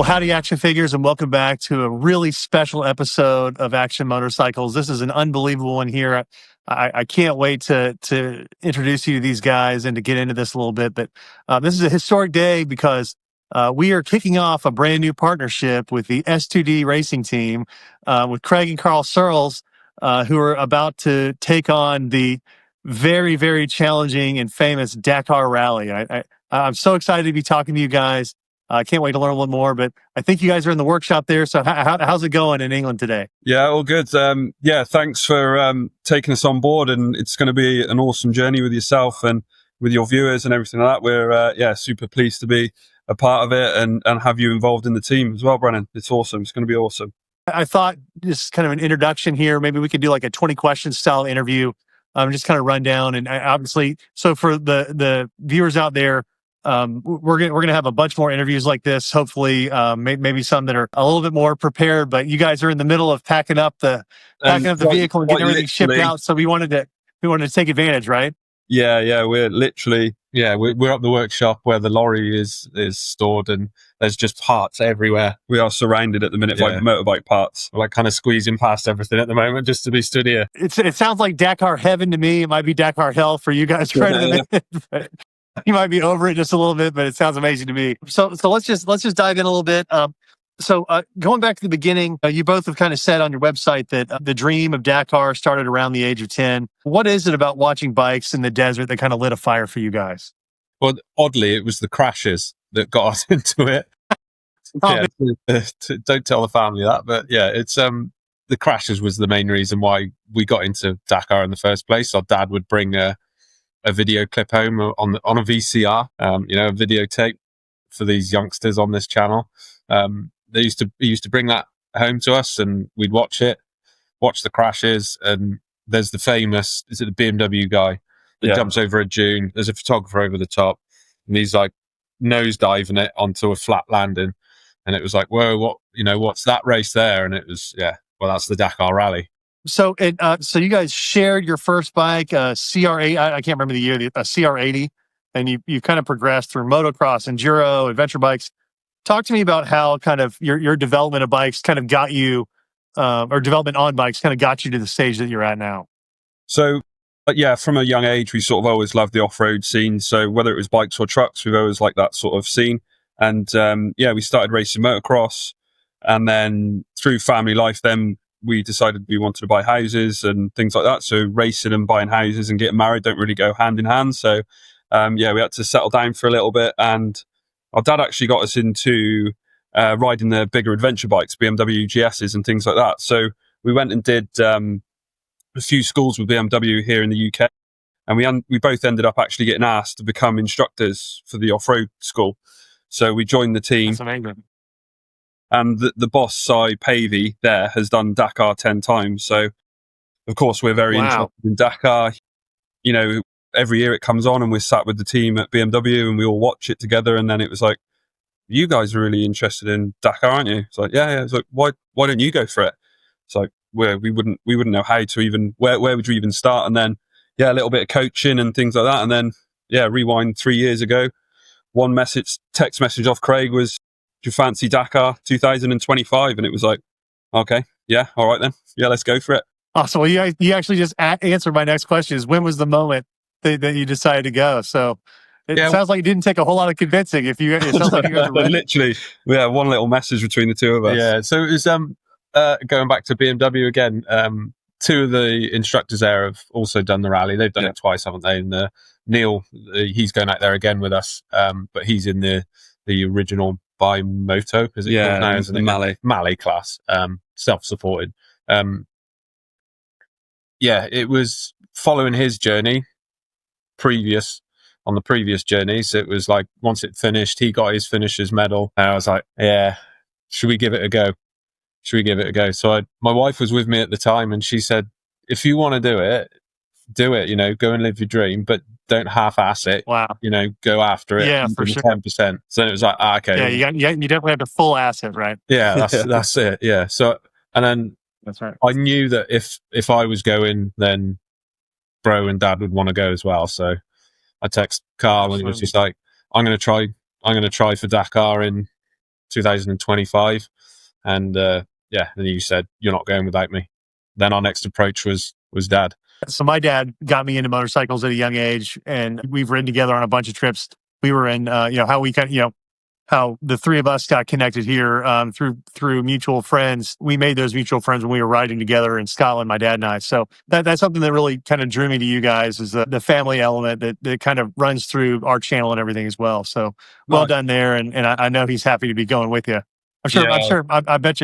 howdy action figures, and welcome back to a really special episode of Action Motorcycles. This is an unbelievable one here. I can't wait to introduce you to these guys and to get into this a little bit. But this is a historic day because we are kicking off a brand new partnership with the S2D Racing Team with Craig and Carl Searles, who are about to take on the very, very challenging and famous Dakar Rally. I'm so excited to be talking to you guys. I can't wait to learn a little more, but I think you guys are in the workshop there. So how's it going in England today? Yeah, all good. Thanks for taking us on board, and it's going to be an awesome journey with yourself and with your viewers and everything like that. We're super pleased to be a part of it and have you involved in the team as well, Brennan. It's awesome. It's going to be awesome. I thought just kind of an introduction here. Maybe we could do like a 20 question style interview, just kind of run down. And obviously, so for the viewers out there, we're gonna have a bunch more interviews like this. Hopefully, maybe some that are a little bit more prepared. But you guys are in the middle of packing up the vehicle and getting everything shipped out. So we wanted to take advantage, right? Yeah. We're literally we're up the workshop where the lorry is stored, and there's just parts everywhere. We are surrounded at the minute by motorbike parts. We're like kind of squeezing past everything at the moment just to be stood here. It sounds like Dakar heaven to me. It might be Dakar hell for you guys right in the minute. You might be over it just a little bit, but it sounds amazing to me. So let's just dive in a little bit. Going back to the beginning, you both have kind of said on your website that the dream of Dakar started around the age of 10. What is it about watching bikes in the desert that kind of lit a fire for you guys? Well, oddly, it was the crashes that got us into it. Don't tell the family that, but it's the crashes was the main reason why we got into Dakar in the first place. Our dad would bring a video clip home on a VCR, a videotape for these youngsters on this channel. He used to bring that home to us, and we'd watch the crashes. And there's the famous, is it the BMW guy that jumps over a dune? There's a photographer over the top, and he's like nose diving it onto a flat landing, and it was like, whoa, what's that race there? And it was that's the Dakar Rally. So you guys shared your first bike, CR8. I can't remember the year, a CR80, and you kind of progressed through motocross, enduro, adventure bikes. Talk to me about how kind of your development of bikes kind of got you, or development on bikes kind of got you to the stage that you're at now. So, from a young age, we sort of always loved the off-road scene. So whether it was bikes or trucks, we've always liked that sort of scene. And we started racing motocross, and then through family life, then we decided we wanted to buy houses and things like that. So racing and buying houses and getting married don't really go hand in hand. So, we had to settle down for a little bit. And our dad actually got us into riding the bigger adventure bikes, BMW GSs and things like that. So we went and did a few schools with BMW here in the UK. And we both ended up actually getting asked to become instructors for the off-road school. So we joined the team. That's amazing. And the boss, Cy Pavey, there has done Dakar 10 times. So, of course, we're very interested in Dakar. Every year it comes on and we're sat with the team at BMW and we all watch it together. And then it was like, you guys are really interested in Dakar, aren't you? It's like, yeah. It's like, why don't you go for it? It's like, we wouldn't know how to even, where would you even start? And then, a little bit of coaching and things like that. And then, rewind 3 years ago, one text message off Craig was, do you fancy Dakar 2025? And it was like, okay, all right then. Yeah, let's go for it. Awesome. Well, you actually just answered my next question is when was the moment that you decided to go? So it sounds like it didn't take a whole lot of convincing. It sounds like you guys were literally, we had one little message between the two of us. Yeah, so it was going back to BMW again. Two of the instructors there have also done the rally. They've done it twice, haven't they? And Neil, he's going out there again with us, but he's in the original by Moto, is it called now? Is the Malay class, self-supported. It was following his journey on the previous journeys. It was like once it finished, he got his finisher's medal, and I was like, should we give it a go? So my wife was with me at the time, and she said, if you want to do it, go and live your dream, but don't half-ass it. Wow. Go after it. Yeah, for sure. 10%. So it was like, okay. Yeah, you definitely have to full ass it, right? Yeah, that's it. Yeah. So, and then that's right. I knew that if I was going, then bro and dad would want to go as well. So I text Carl and he was just like, I'm going to try for Dakar in 2025. And yeah, then you said, you're not going without me. Then our next approach was Dad. So my dad got me into motorcycles at a young age, and we've ridden together on a bunch of trips. We were in, how we kind of, how the three of us got connected here through mutual friends. We made those mutual friends when we were riding together in Scotland, my dad and I. So that's something that really kind of drew me to you guys, is the family element that kind of runs through our channel and everything as well. So well done there, and I know he's happy to be going with you. I bet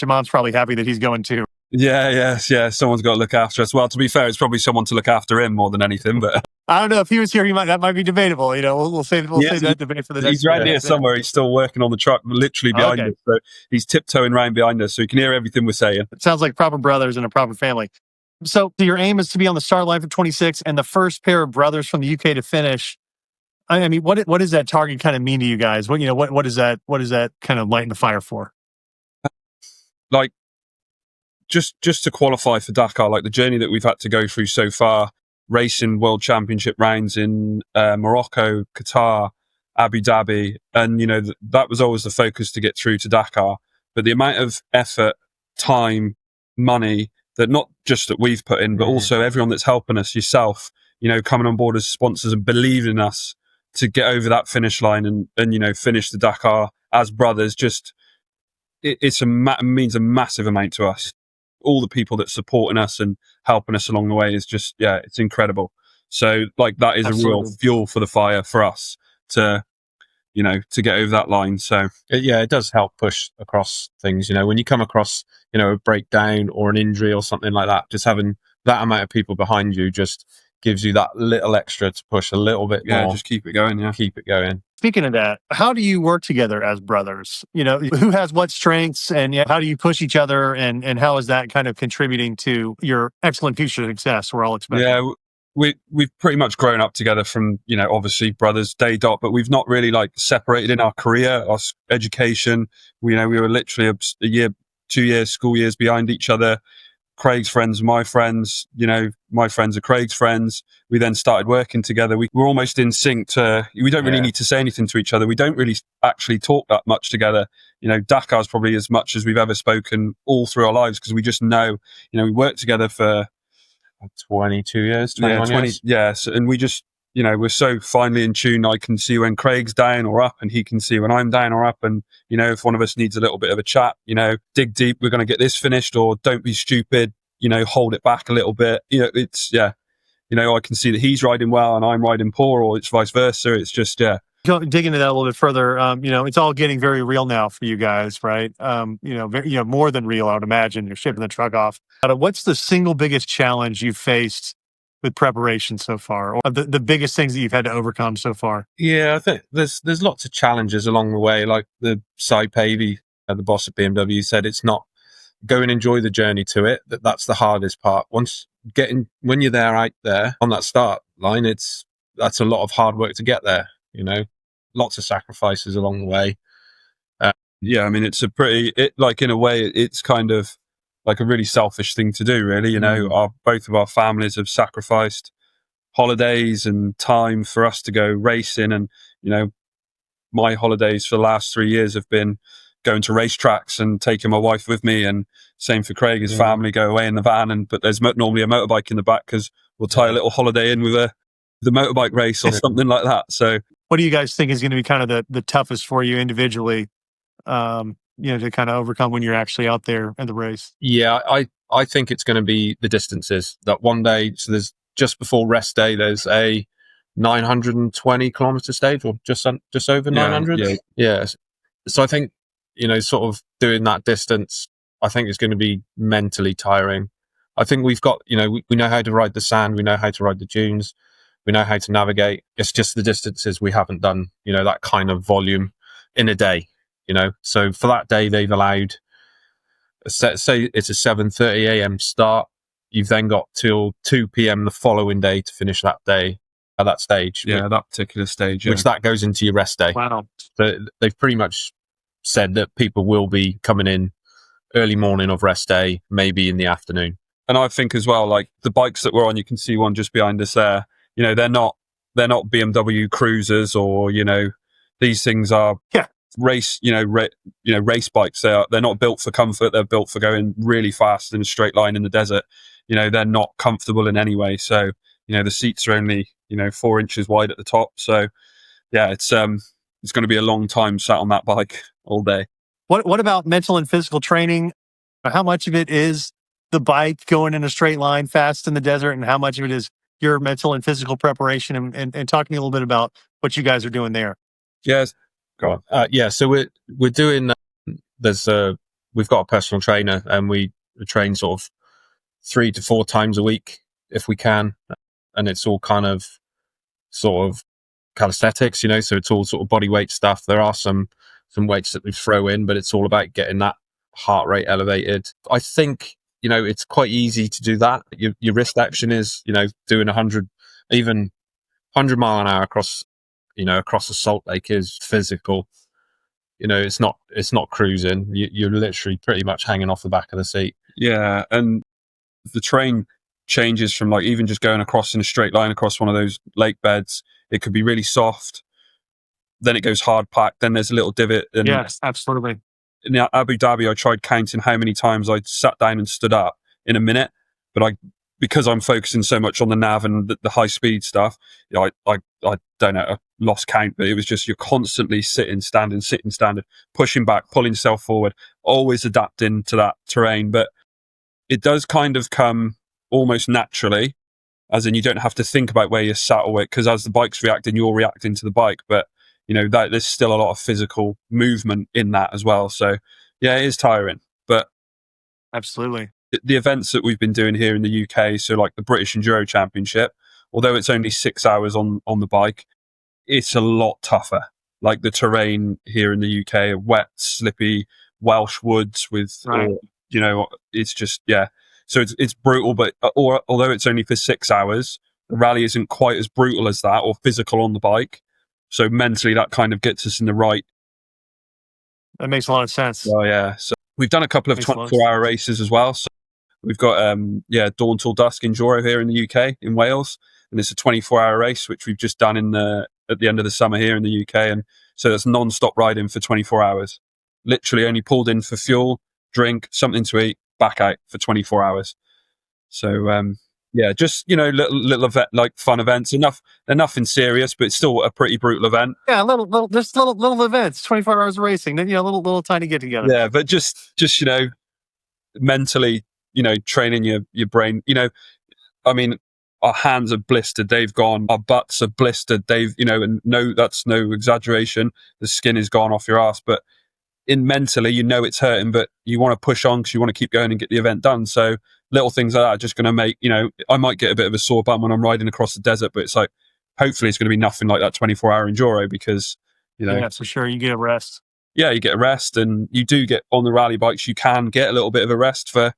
you mom's probably happy that he's going too. Yeah. Someone's got to look after us. Well, to be fair, it's probably someone to look after him more than anything. But I don't know if he was here. That might be debatable. We'll save that debate for the next. He's right here somewhere. He's still working on the truck, literally behind us. So he's tiptoeing around behind us, so he can hear everything we're saying. It sounds like proper brothers and a proper family. So your aim is to be on the start line for 26, and the first pair of brothers from the UK to finish. I mean, what does that target kind of mean to you guys? What is that? What is that kind of lighting the fire for? Like, just to qualify for Dakar, like the journey that we've had to go through so far, racing world championship rounds in Morocco, Qatar, Abu Dhabi, and that was always the focus to get through to Dakar. But the amount of effort, time, money that not just that we've put in, but also everyone that's helping us, yourself, coming on board as sponsors and believing in us to get over that finish line and finish the Dakar as brothers. Just it means a massive amount to us. All the people that supporting us and helping us along the way is just, it's incredible. So like that is Absolutely. A real fuel for the fire for us to get over that line. So it does help push across things. When you come across, a breakdown or an injury or something like that, just having that amount of people behind you just gives you that little extra to push a little bit more. Just keep it going. Yeah. Keep it going. Speaking of that, how do you work together as brothers? Who has what strengths, and how do you push each other, and how is that kind of contributing to your excellent future success we're all expecting? Yeah, we've pretty much grown up together from, obviously brothers day dot, but we've not really like separated in our career, our education. We were literally a year, 2 years, school years behind each other. Craig's friends are my friends, my friends are Craig's friends. We then started working together. We were almost in sync we don't really need to say anything to each other. We don't really actually talk that much together. Dakar's probably as much as we've ever spoken all through our lives, because we just know, we worked together for 22 years, 21 years. Yes. And we just, we're so finely in tune. I can see when Craig's down or up, and he can see when I'm down or up. And, if one of us needs a little bit of a chat, dig deep, we're going to get this finished, or don't be stupid, hold it back a little bit. It's, I can see that he's riding well and I'm riding poor, or it's vice versa. It's just, dig into that a little bit further. It's all getting very real now for you guys, right? More than real, I would imagine. You're shipping the truck off. What's the single biggest challenge you've faced with preparation so far, or the biggest things that you've had to overcome so far? Yeah, I think there's lots of challenges along the way. Like the Cy Pavey, the boss at BMW, said, it's not go and enjoy the journey to it. That's the hardest part. When you're out there on that start line, that's a lot of hard work to get there. Lots of sacrifices along the way. I mean, it's in a way, it's kind of like a really selfish thing to do, really. Both of our families have sacrificed holidays and time for us to go racing. And, my holidays for the last 3 years have been going to racetracks and taking my wife with me. And same for Craig, his family go away in the van, but there's normally a motorbike in the back, because we'll tie a little holiday in with the motorbike race or something like that. So what do you guys think is going to be kind of the toughest for you individually, to kind of overcome when you're actually out there in the race? Yeah, I think it's going to be the distances. That one day, so there's just before rest day, there's a 920 kilometer stage, or just over 900. Yeah. So I think, sort of doing that distance, I think it's going to be mentally tiring. I think we've got, we know how to ride the sand, we know how to ride the dunes, we know how to navigate. It's just the distances we haven't done, that kind of volume in a day, So for that day, they've allowed, say it's a 7:30 a.m. start. You've then got till 2 p.m. the following day to finish that day at that stage. Yeah, that particular stage. Which that goes into your rest day. Wow. So they've pretty much said that people will be coming in early morning of rest day, maybe in the afternoon. And I think as well, like the bikes that we're on, you can see one just behind us there. They're not BMW cruisers, or these things are race, race bikes. They're not built for comfort. They're built for going really fast in a straight line in the desert. They're not comfortable in any way. So, the seats are only 4 inches wide at the top. So, yeah, it's going to be a long time sat on that bike all day. What about mental and physical training? How much of it is the bike going in a straight line fast in the desert, and how much of it is your mental and physical preparation? And talking a little bit about what you guys are doing there. Yes. Go on. So we're doing. We've got a personal trainer, and we train sort of 3 to 4 times a week if we can, and it's all kind of sort of calisthenics, so it's all sort of body weight stuff. There are some weights that we throw in, but it's all about getting that heart rate elevated. I think it's quite easy to do that. Your wrist action is doing 100 mile an hour across a salt lake is physical. It's not cruising. You're literally pretty much hanging off the back of the seat. Yeah, and the terrain changes from like even just going across in a straight line across one of those lake beds. It could be really soft, then it goes hard packed, then there's a little divot. And yes, absolutely. in Abu Dhabi, I tried counting how many times I sat down and stood up in a minute, but because I'm focusing so much on the nav and the high speed stuff, I don't know, I lost count, but it was just you're constantly sitting, standing, pushing back, pulling yourself forward, always adapting to that terrain. But it does kind of come almost naturally, as in you don't have to think about where you're sat or because as the bike's reacting, you're reacting to the bike. But that there's still a lot of physical movement in that as well. So yeah, it is tiring, but absolutely. The events that we've been doing here in the UK, so like the British Enduro Championship, although it's only 6 hours on the bike, it's a lot tougher. Like the terrain here in the UK, wet, slippy Welsh woods with, right. It's just, yeah. So it's brutal, but although it's only for 6 hours, the rally isn't quite as brutal as that or physical on the bike. So mentally, that kind of gets us in the right. That makes a lot of sense. Oh yeah. So we've done a couple of 24-hour races as well. So we've got Dawn Till Dusk Enduro here in the UK in Wales, and it's a 24-hour race which we've just done at the end of the summer here in the UK, and so that's non-stop riding for 24 hours. Literally only pulled in for fuel, drink, something to eat, back out for 24 hours. So just little event, like fun events. They're nothing serious, but it's still a pretty brutal event. Yeah, little events, 24 hours of racing. Then little tiny get together. Yeah, but just mentally, training your brain. I mean, our hands are blistered. They've gone. Our butts are blistered. They've and no, that's no exaggeration. The skin is gone off your ass, but mentally, it's hurting, but you want to push on because you want to keep going and get the event done. So little things like that are just going to make, I might get a bit of a sore bum when I'm riding across the desert, but it's like, hopefully it's going to be nothing like that 24-hour enduro because, Yeah, for sure. You get a rest. Yeah, you get a rest, and you do get on the rally bikes, you can get a little bit of a rest for,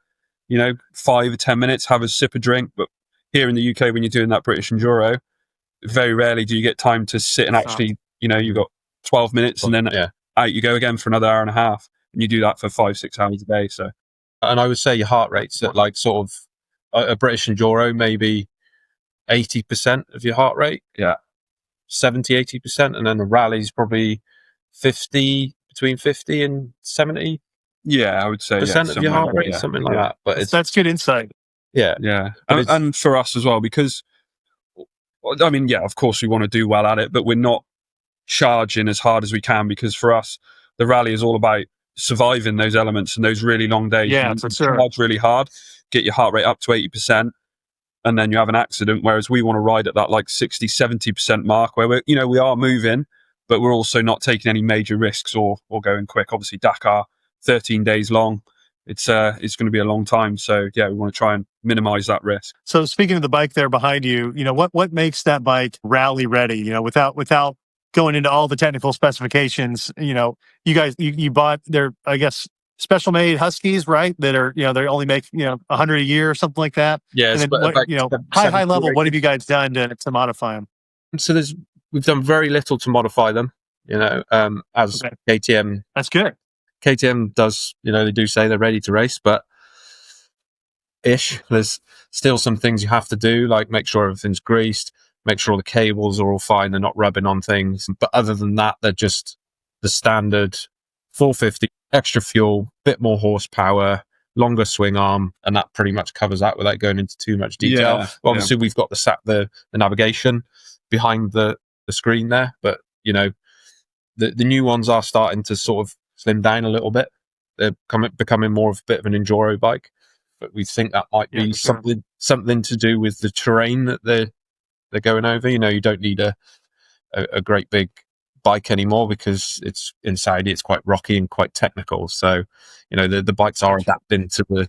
5 or 10 minutes, have a sip of drink. But here in the UK, when you're doing that British enduro, very rarely do you get time to sit and actually, you've got 12 minutes and then out you go again for another hour and a half, and you do that for 5-6 hours a day. So, and I would say your heart rate's at like sort of a British enduro, maybe 80% of your heart rate. Yeah. 70-80%. And then the rally's probably between 50 and 70. Yeah, I would say percent of your heart rate, something like that. But that's good insight. Yeah. Yeah. And for us as well, because I mean, yeah, of course we want to do well at it, but we're not charging as hard as we can, because for us, the rally is all about surviving those elements and those really long days. Yeah, for sure. Charge really hard, get your heart rate up to 80%, and then you have an accident. Whereas we want to ride at that like 60-70% mark where we are moving, but we're also not taking any major risks or going quick. Obviously, Dakar, 13 days long. It's going to be a long time. So yeah, we want to try and minimize that risk. So speaking of the bike there behind you, what makes that bike rally ready? Without going into all the technical specifications, you guys, you bought their, I guess, special made Huskies, right? That are, they only make, 100 a year or something like that. Yeah. And then high level, what have you guys done to modify them? So we've done very little to modify them, as okay. KTM. That's good. KTM does, they do say they're ready to race, but there's still some things you have to do, like make sure everything's greased, make sure the cables are all fine, they're not rubbing on things. But other than that, they're just the standard 450, extra fuel, bit more horsepower, longer swing arm, and that pretty much covers that without going into too much detail. Yeah, obviously, we've got the navigation behind the screen there, but the new ones are starting to sort of slim down a little bit. They're becoming more of a bit of an enduro bike, but we think that might be something to do with the terrain that they're going over. You don't need a great big bike anymore because it's in Saudi, it's quite rocky and quite technical. So, the bikes are adapting to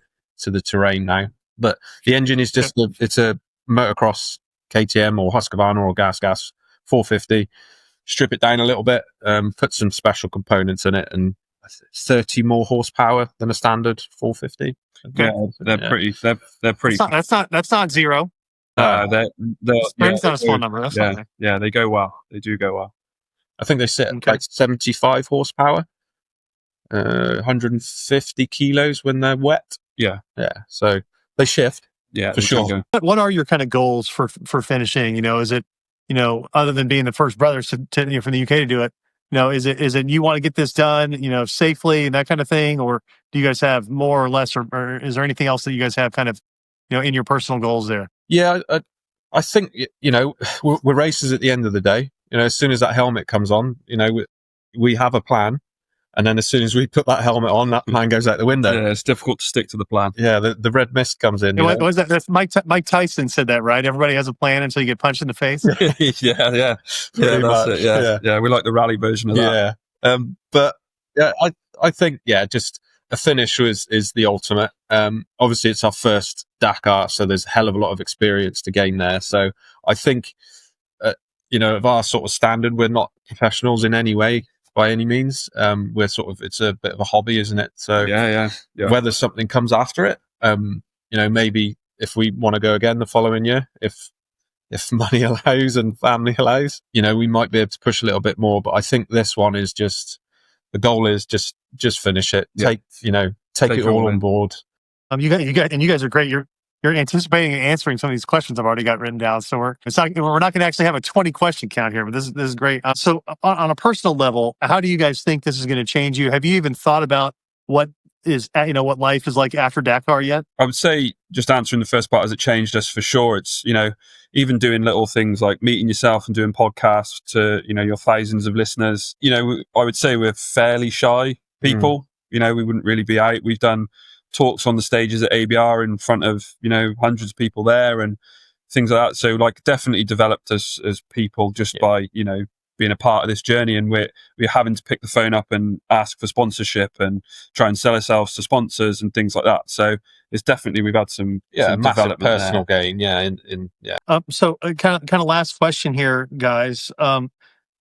the terrain now. But the engine is just it's a motocross KTM or Husqvarna or Gas 450. Strip it down a little bit, put some special components in it, and 30 more horsepower than a standard 450. Okay. Yeah, they're pretty. That's not zero. They're not a small number. That's fine. Yeah, they go well. They do go well. I think they sit at like 75 horsepower, 150 kilos when they're wet. Yeah. So they shift. Yeah, for sure. What are your kind of goals for finishing? Is it other than being the first brothers to from the UK to do it? Is it you want to get this done safely and that kind of thing, or do you guys have more or less, or is there anything else that you guys have kind of in your personal goals there? Yeah, I think we're racers at the end of the day. As soon as that helmet comes on, we have a plan. And then as soon as we put that helmet on, that plan goes out the window. Yeah, it's difficult to stick to the plan. Yeah, the red mist comes in. What was that? That's Mike Tyson said that, right? Everybody has a plan until you get punched in the face. Yeah. That's it. Yeah, we like the rally version of that. Yeah. But yeah, I think just a finish is the ultimate. Obviously, it's our first Dakar, so there's a hell of a lot of experience to gain there. So I think, of our sort of standard, we're not professionals in any way. By any means, we're it's a bit of a hobby, isn't it? So yeah. Whether something comes after it, maybe if we want to go again the following year, if money allows and family allows, we might be able to push a little bit more. But I think this one is the goal is just finish it. Yeah. Take it all on board. You guys are great. You're anticipating and answering some of these questions I've already got written down. So we're not going to actually have a 20 question count here, but this is great. So on a personal level, how do you guys think this is going to change you? Have you even thought about what life is like after Dakar yet? I would say, just answering the first part, has it changed us? For sure. It's, even doing little things like meeting yourself and doing podcasts to, your thousands of listeners. I would say we're fairly shy people. We wouldn't really be out. We've done talks on the stages at ABR in front of hundreds of people there and things like that. So definitely developed us as people just by being a part of this journey, and we're having to pick the phone up and ask for sponsorship and try and sell ourselves to sponsors and things like that. So it's definitely, we've had some massive personal gain. So kind of last question here, guys.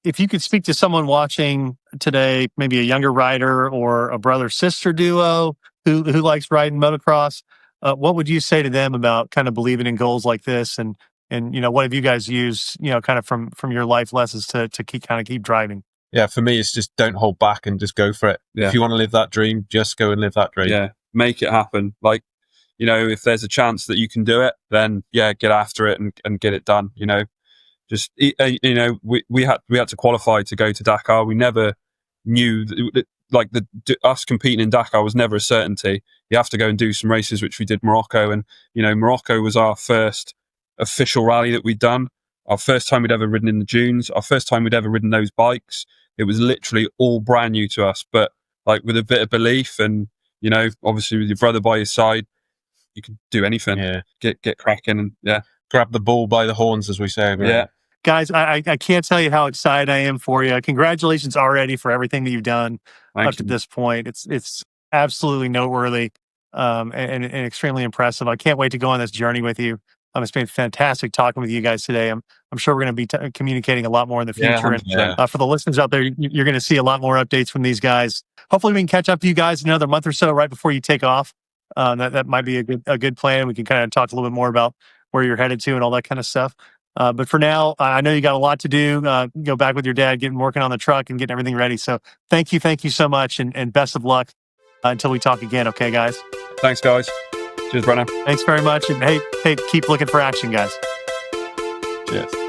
If you could speak to someone watching today, maybe a younger rider or a brother-sister duo who likes riding motocross, what would you say to them about kind of believing in goals like this? And what have you guys used, kind of from your life lessons to keep driving? Yeah, for me, it's just don't hold back and just go for it. Yeah. If you want to live that dream, just go and live that dream. Yeah, make it happen. If there's a chance that you can do it, then get after it and get it done. Just we had to qualify to go to Dakar. We never knew us competing in Dakar was never a certainty. You have to go and do some races, which we did Morocco, and Morocco was our first official rally that we'd done. Our first time we'd ever ridden in the dunes. Our first time we'd ever ridden those bikes. It was literally all brand new to us, but with a bit of belief and obviously with your brother by your side, you can do anything. Yeah, get cracking and grab the bull by the horns, as we say. Right? Yeah. Guys, I can't tell you how excited I am for you. Congratulations already for everything that you've done up to this point. It's absolutely noteworthy and extremely impressive. I can't wait to go on this journey with you. It's been fantastic talking with you guys today. I'm sure we're going to be communicating a lot more in the future. And for the listeners out there, you're going to see a lot more updates from these guys. Hopefully we can catch up to you guys in another month or so right before you take off. That might be a good plan. We can kind of talk a little bit more about where you're headed to and all that kind of stuff. But for now, I know you got a lot to do. Go back with your dad, working on the truck and getting everything ready. So thank you so much, and best of luck until we talk again. Okay, guys? Thanks, guys. Cheers, Brennan. Thanks very much. And hey, keep looking for action, guys. Cheers.